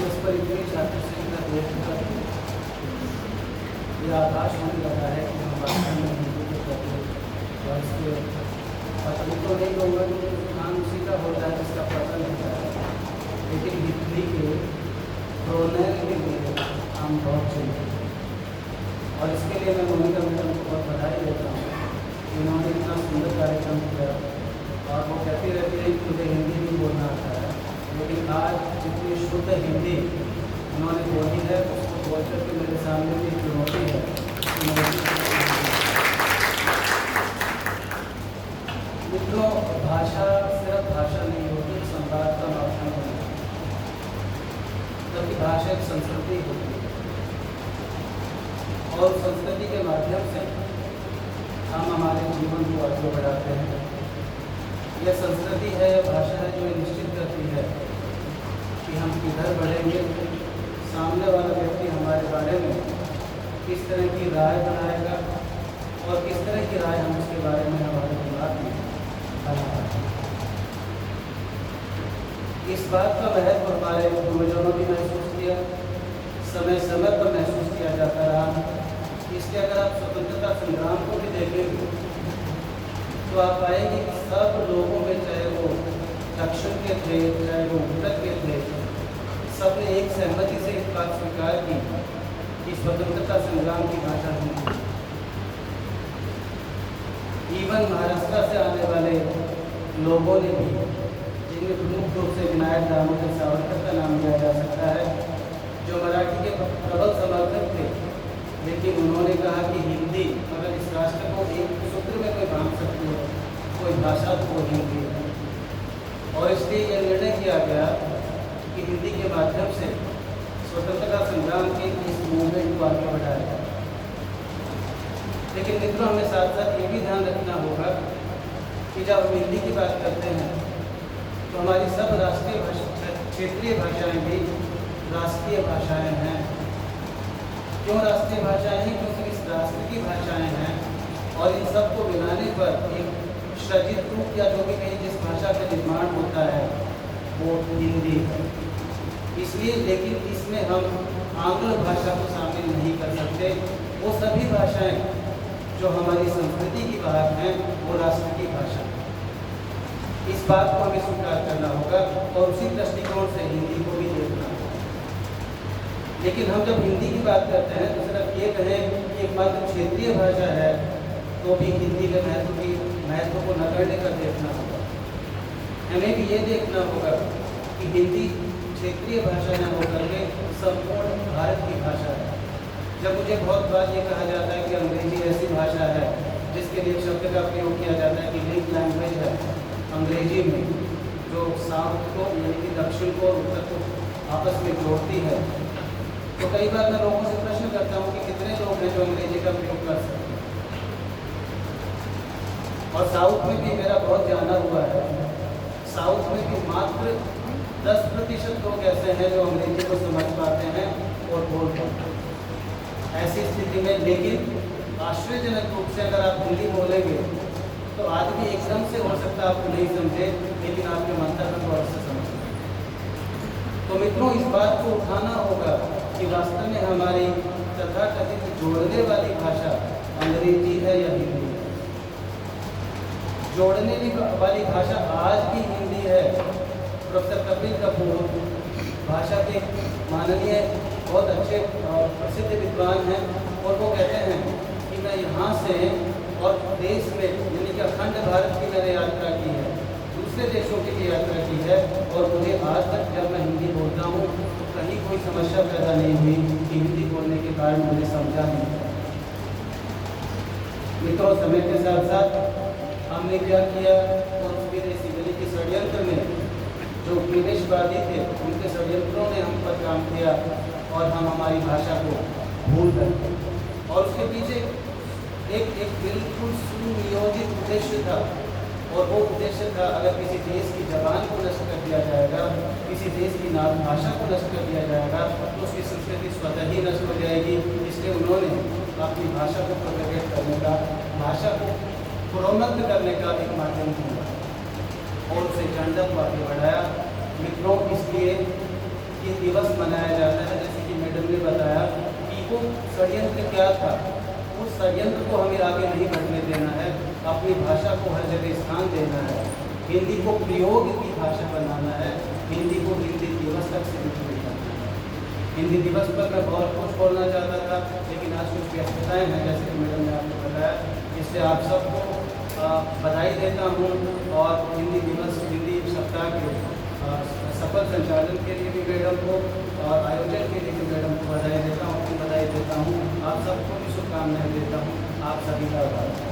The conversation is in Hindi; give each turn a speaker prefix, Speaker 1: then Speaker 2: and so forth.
Speaker 1: दिवस पर इतनी छात्र संख्या देखकर यह आकाश होने लगा है कि हम वास्तव में हिंदी के प्रति और इसके पतन तो नहीं कहूँगा कि नुकसान उसी का हो जाए जिसका पतन होता है, लेकिन हिंदी के प्रोन्नयन के लिए हम बहुत चिंतित हैं। और इसके लिए मैं मोनिका मैडम को बहुत बधाई देता हूँ। उन्होंने इतना सुंदर कार्यक्रम किया और वो कहती रहती है कि मुझे हिंदी नहीं बोलना आता है, लेकिन आज जितनी शुद्ध हिंदी उन्होंने बोली है उसको बोल करके मेरे सामने भी चुनौती है। मित्रों, भाषा सिर्फ भाषा नहीं होती, संवाद का माध्यम होती है, बल्कि भाषा एक संस्कृति होती है और संस्कृति के माध्यम से हम हमारे जीवन को आगे बढ़ाते हैं। यह संस्कृति है, यह भाषा है जो निश्चित करती है कि हम किधर बढ़ेंगे, सामने वाला व्यक्ति हमारे बारे में किस तरह की राय बनाएगा और किस तरह की राय हम उसके बारे में हमारे दिमाग में बनाएंगे। इस बात का महत्व हमारे पूर्वजों ने भी महसूस किया, समय समय पर महसूस किया जाता रहा। इसलिए अगर आप स्वतंत्रता संग्राम को भी देखेंगे तो आप पाएंगे कि सब लोगों में, चाहे वो दक्षिण के थे चाहे वो उत्तर के थे, सबने एक सहमति से इस बात स्वीकार की कि स्वतंत्रता संग्राम की भाषा हिंदी। इवन महाराष्ट्र से आने वाले लोगों ने भी, जिनमें प्रमुख रूप से विनायक दामोदर सावरकर का नाम लिया जा सकता है, जो मराठी के प्रबल समर्थक थे, लेकिन उन्होंने कहा कि हिंदी अगर इस राष्ट्र को एक सूत्र में कोई बांध सकती है, कोई भाषा तो वो हिंदी है। और इसलिए यह निर्णय किया गया कि हिंदी के माध्यम से स्वतंत्रता संग्राम के इस मूवमेंट को आगे बढ़ाया जाए। लेकिन मित्रों, हमें साथ साथ ये भी ध्यान रखना होगा कि जब हम हिंदी की बात करते हैं तो हमारी सब राष्ट्रीय भाषा, क्षेत्रीय भाषाएँ भी राष्ट्रीय भाषाएँ हैं। क्यों राष्ट्रीय भाषाएँ हैं? क्योंकि इस राष्ट्र की भाषाएँ हैं और इन सब को मिलाने पर एक सृजित रूप या जो भी कहीं जिस भाषा का निर्माण होता है वो हिंदी है। इसलिए लेकिन इसमें हम आंग्ल भाषा को शामिल नहीं कर सकते। वो सभी भाषाएँ जो हमारी संस्कृति की भाग हैं वो राष्ट्र की भाषा है। इस बात को हमें स्वीकार करना होगा और उसी दृष्टिकोण से हिंदी को भी देखना होगा। लेकिन हम जब हिंदी की बात करते हैं तो सिर्फ ये कहें कि एकमात्र क्षेत्रीय भाषा है तो भी हिंदी के महत्व को नगण्य कर देखना होगा। हमें भी ये देखना होगा कि हिंदी क्षेत्रीय भाषा न होकर के संपूर्ण भारत की भाषा है। जब मुझे बहुत बार ये कहा जाता है कि अंग्रेजी ऐसी भाषा है जिसके लिए शब्द का प्रयोग किया जाता है कि लिंक लैंग्वेज है अंग्रेजी में, जो साउथ को यानी कि दक्षिण को और उत्तर को आपस में जोड़ती है, तो कई बार मैं लोगों से प्रश्न करता हूँ कि कितने लोग हैं जो अंग्रेजी का प्रयोग कर सकते हैं। और साउथ में भी मेरा बहुत जाना हुआ है, साउथ में भी मात्र 10% लोग ऐसे हैं जो अंग्रेजी को समझ पाते हैं और बोल पाते हैं। ऐसी स्थिति में लेकिन आश्चर्यजनक रूप से अगर आप हिंदी बोलेंगे तो आदमी एकदम से हो सकता है आपको नहीं समझे, लेकिन आपके मंतव्य को अवश्य समझे। तो मित्रों, इस बात को उठाना होगा कि वास्तव में हमारी तथाकथित जोड़ने वाली भाषा अंग्रेजी है या हिंदी है। जोड़ने वाली भाषा आज भी हिंदी है। प्रोफेसर कपिल कपूर भाषा के माननीय बहुत अच्छे और प्रसिद्ध विद्वान हैं और वो कहते हैं कि मैं यहाँ से और देश में यानी कि अखंड भारत की मैंने यात्रा की है, दूसरे देशों की भी यात्रा की है और मुझे आज तक जब मैं हिंदी बोलता हूँ तो कहीं कोई समस्या पैदा नहीं हुई कि हिंदी बोलने के कारण मुझे समझा नहीं। मित्रों, समय के साथ साथ हमने क्या किया, कॉन्स्पिरेसी यानी कि षड्यंत्र में जो उपनिवेशवादी थे उनके षड्यंत्रों ने हम पर काम किया और हम हमारी भाषा को भूल गए। और उसके पीछे एक बिल्कुल सुनियोजित उद्देश्य था और वो उद्देश्य था, अगर किसी देश की जबान को नष्ट कर दिया जाएगा, किसी देश की भाषा को नष्ट कर दिया जाएगा तो उसकी संस्कृति स्वतः ही नष्ट हो जाएगी। इसलिए उन्होंने अपनी भाषा को प्रोपेगेट करने का, भाषा को प्रोन्नत करने का एक माध्यम ढूंढा और उसे झंडा को आगे बढ़ाया। मित्रों, इसलिए ये दिवस मनाया जाता है। जैसे कि मैडम ने बताया कि वो षड्यंत्र क्या था, उस षड्यंत्र को हमें आगे नहीं बढ़ने देना है, अपनी भाषा को हर जगह स्थान देना है, हिंदी को प्रयोग की भाषा बनाना है, हिंदी को हिंदी दिवस तक सीमित नहीं करना है। हिंदी दिवस पर मैं बहुत कुछ बोलना चाहता था, लेकिन आज कुछ व्यस्तताएँ हैं, जैसे कि मैडम ने आपको बताया। इससे आप सबको बधाई देता हूँ और हिंदी दिवस, हिंदी सप्ताह के सफल संचालन के लिए भी मैडम को और आयोजन के लिए भी मैडम को बधाई देता हूँ, आप सबको भी शुभकामनाएं देता हूँ। आप सभी का आभार।